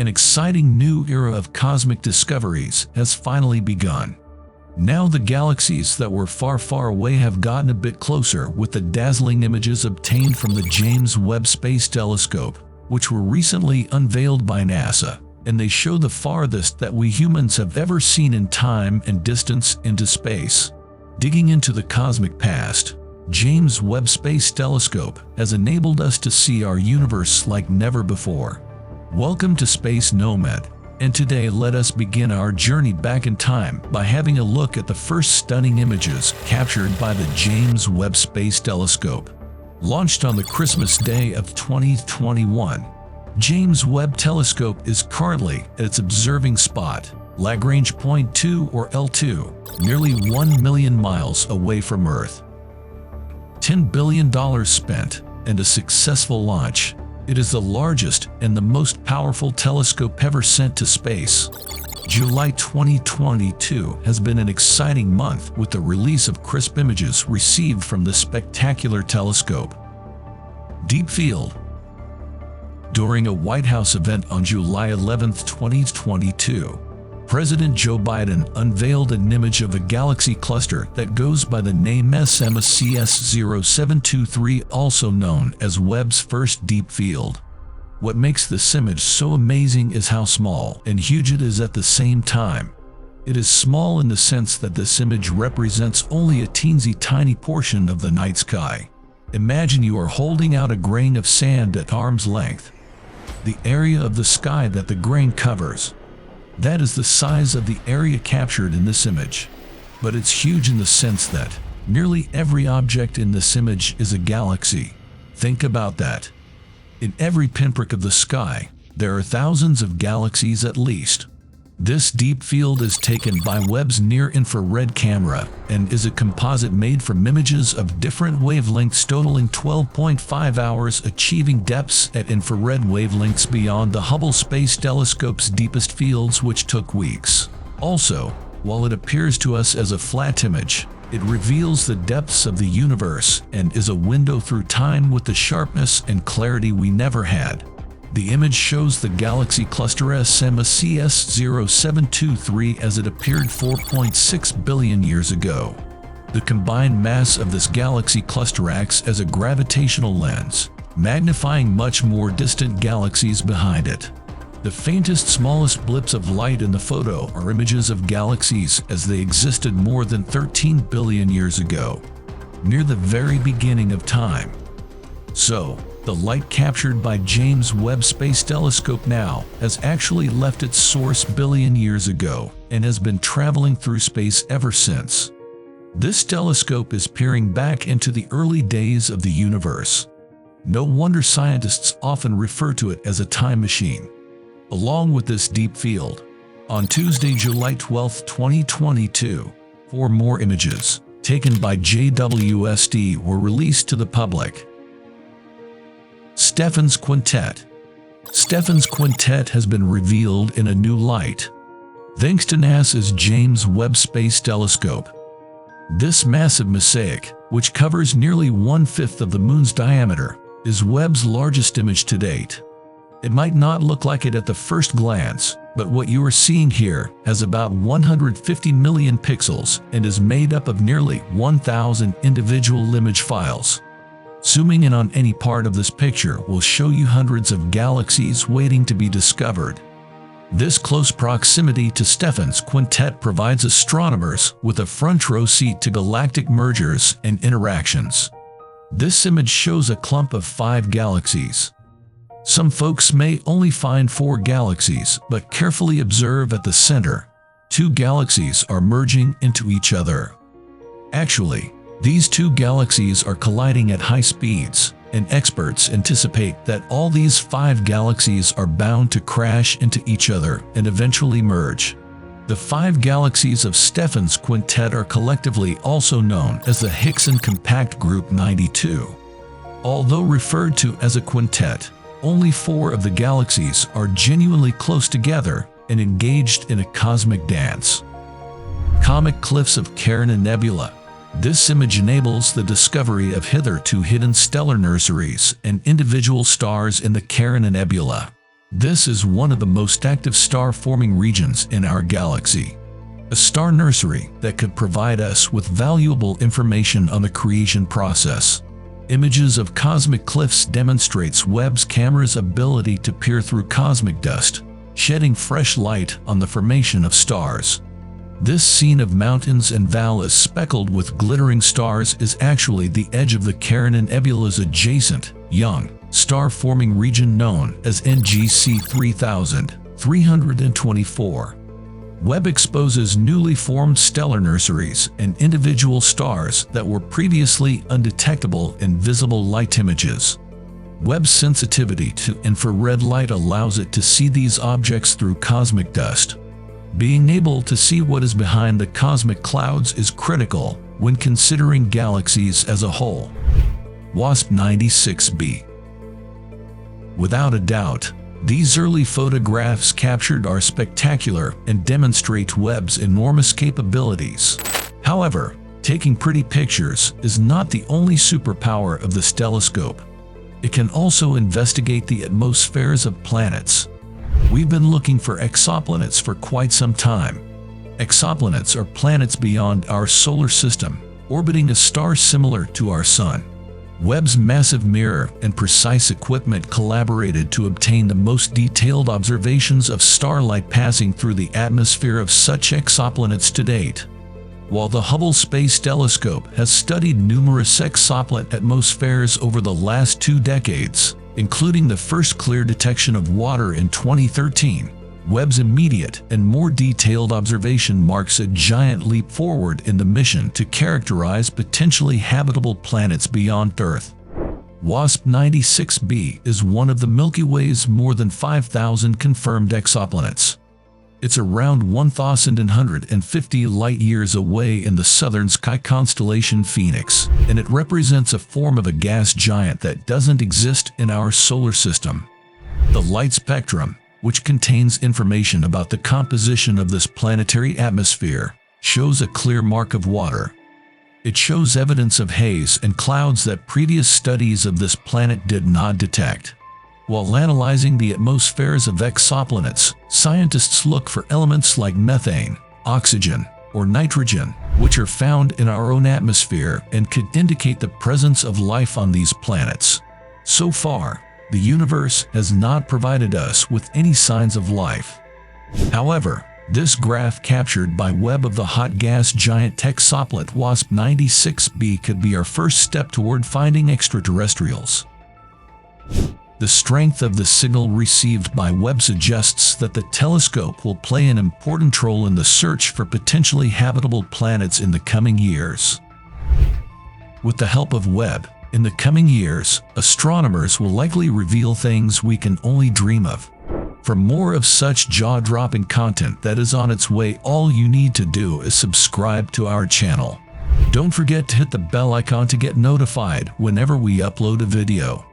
An exciting new era of cosmic discoveries has finally begun. Now the galaxies that were far, far away have gotten a bit closer with the dazzling images obtained from the James Webb Space Telescope, which were recently unveiled by NASA, and they show the farthest that we humans have ever seen in time and distance into space. Digging into the cosmic past, James Webb Space Telescope has enabled us to see our universe like never before. Welcome to Space Nomad, and today let us begin our journey back in time by having a look at the first stunning images captured by the James Webb Space Telescope. Launched on the Christmas Day of 2021, James Webb Telescope is currently at its observing spot, Lagrange Point 2 or L2, nearly 1 million miles away from Earth. $10 billion spent and a successful launch. It is the largest and the most powerful telescope ever sent to space. July 2022 has been an exciting month with the release of crisp images received from this spectacular telescope. Deep Field. During a White House event on July 11, 2022, President Joe Biden unveiled an image of a galaxy cluster that goes by the name SMACS0723, also known as Webb's first deep field. What makes this image so amazing is how small and huge it is at the same time. It is small in the sense that this image represents only a teensy tiny portion of the night sky. Imagine you are holding out a grain of sand at arm's length. The area of the sky that the grain covers, that is the size of the area captured in this image. But it's huge in the sense that nearly every object in this image is a galaxy. Think about that. In every pinprick of the sky, there are thousands of galaxies at least. This deep field is taken by Webb's near-infrared camera and is a composite made from images of different wavelengths totaling 12.5 hours, achieving depths at infrared wavelengths beyond the Hubble Space Telescope's deepest fields, which took weeks. Also, while it appears to us as a flat image, it reveals the depths of the universe and is a window through time with the sharpness and clarity we never had. The image shows the galaxy cluster SMACS0723 as it appeared 4.6 billion years ago. The combined mass of this galaxy cluster acts as a gravitational lens, magnifying much more distant galaxies behind it. The faintest, smallest blips of light in the photo are images of galaxies as they existed more than 13 billion years ago, near the very beginning of time. So, the light captured by James Webb Space Telescope now has actually left its source billion years ago and has been traveling through space ever since. This telescope is peering back into the early days of the universe. No wonder scientists often refer to it as a time machine. Along with this deep field, on Tuesday, July 12, 2022, 4 more images taken by JWST were released to the public. Stephan's Quintet. Stephan's Quintet has been revealed in a new light, thanks to NASA's James Webb Space Telescope. This massive mosaic, which covers nearly 1/5 of the Moon's diameter, is Webb's largest image to date. It might not look like it at the first glance, but what you are seeing here has about 150 million pixels and is made up of nearly 1,000 individual image files. Zooming in on any part of this picture will show you hundreds of galaxies waiting to be discovered. This close proximity to Stephan's Quintet provides astronomers with a front-row seat to galactic mergers and interactions. This image shows a clump of 5 galaxies. Some folks may only find 4 galaxies, but carefully observe at the center. 2 galaxies are merging into each other. Actually, these 2 galaxies are colliding at high speeds, and experts anticipate that all these 5 galaxies are bound to crash into each other and eventually merge. The 5 galaxies of Stephan's Quintet are collectively also known as the Hickson Compact Group 92. Although referred to as a quintet, only 4 of the galaxies are genuinely close together and engaged in a cosmic dance. Comet Cliffs of Carina Nebula. This image enables the discovery of hitherto hidden stellar nurseries and individual stars in the Carina Nebula. This is one of the most active star-forming regions in our galaxy. A star nursery that could provide us with valuable information on the creation process. Images of cosmic cliffs demonstrates Webb's camera's ability to peer through cosmic dust, shedding fresh light on the formation of stars. This scene of mountains and valleys speckled with glittering stars is actually the edge of the Carinae Nebula's adjacent, young, star-forming region known as NGC 3324. Webb exposes newly formed stellar nurseries and individual stars that were previously undetectable in visible light images. Webb's sensitivity to infrared light allows it to see these objects through cosmic dust. Being able to see what is behind the cosmic clouds is critical when considering galaxies as a whole. WASP 96b. Without a doubt, these early photographs captured are spectacular and demonstrate Webb's enormous capabilities. However, taking pretty pictures is not the only superpower of this telescope. It can also investigate the atmospheres of planets. We've been looking for exoplanets for quite some time. Exoplanets are planets beyond our solar system, orbiting a star similar to our Sun. Webb's massive mirror and precise equipment collaborated to obtain the most detailed observations of starlight passing through the atmosphere of such exoplanets to date. While the Hubble Space Telescope has studied numerous exoplanet atmospheres over the last 2 decades, including the first clear detection of water in 2013, Webb's immediate and more detailed observation marks a giant leap forward in the mission to characterize potentially habitable planets beyond Earth. WASP 96b is one of the Milky Way's more than 5,000 confirmed exoplanets. It's around 1,150 light-years away in the southern sky constellation Phoenix, and it represents a form of a gas giant that doesn't exist in our solar system. The light spectrum, which contains information about the composition of this planetary atmosphere, shows a clear mark of water. It shows evidence of haze and clouds that previous studies of this planet did not detect. While analyzing the atmospheres of exoplanets, scientists look for elements like methane, oxygen, or nitrogen, which are found in our own atmosphere and could indicate the presence of life on these planets. So far, the universe has not provided us with any signs of life. However, this graph captured by Webb of the hot gas giant exoplanet WASP 96b could be our first step toward finding extraterrestrials. The strength of the signal received by Webb suggests that the telescope will play an important role in the search for potentially habitable planets in the coming years. With the help of Webb, in the coming years, astronomers will likely reveal things we can only dream of. For more of such jaw-dropping content that is on its way, all you need to do is subscribe to our channel. Don't forget to hit the bell icon to get notified whenever we upload a video.